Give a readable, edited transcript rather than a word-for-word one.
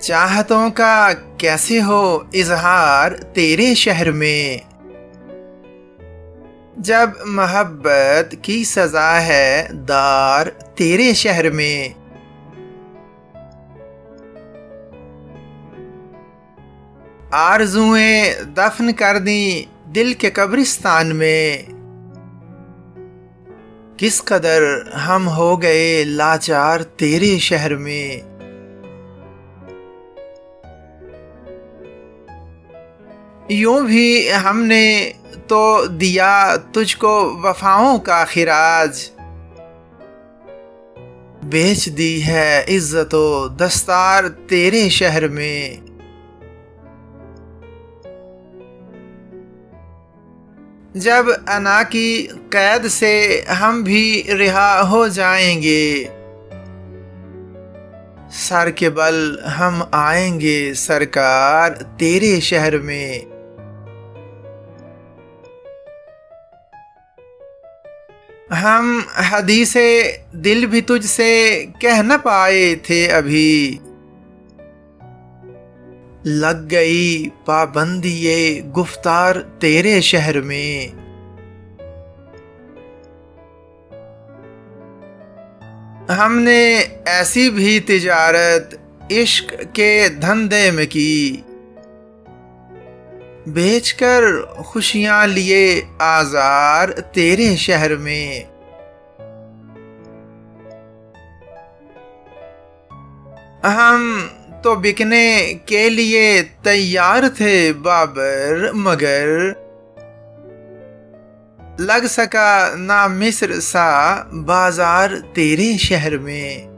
چاہتوں کا کیسے ہو اظہار تیرے شہر میں، جب محبت کی سزا ہے دار تیرے شہر میں۔ آرزوئیں دفن کر دیں دل کے قبرستان میں، کس قدر ہم ہو گئے لاچار تیرے شہر میں۔ یوں بھی ہم نے تو دیا تجھ کو وفاؤں کا خراج، بیچ دی ہے عزت و دستار تیرے شہر میں۔ جب انا کی قید سے ہم بھی رہا ہو جائیں گے، سر کے بل ہم آئیں گے سرکار تیرے شہر میں۔ ہم حدیث دل بھی تجھ سے کہہ نہ پائے تھے ابھی، لگ گئی پابندی گفتار تیرے شہر میں۔ ہم نے ایسی بھی تجارت عشق کے دھندے میں کی، بیچ کر خوشیاں لیے آزار تیرے شہر میں۔ ہم تو بکنے کے لیے تیار تھے بابر، مگر لگ سکا نہ مصر سا بازار تیرے شہر میں۔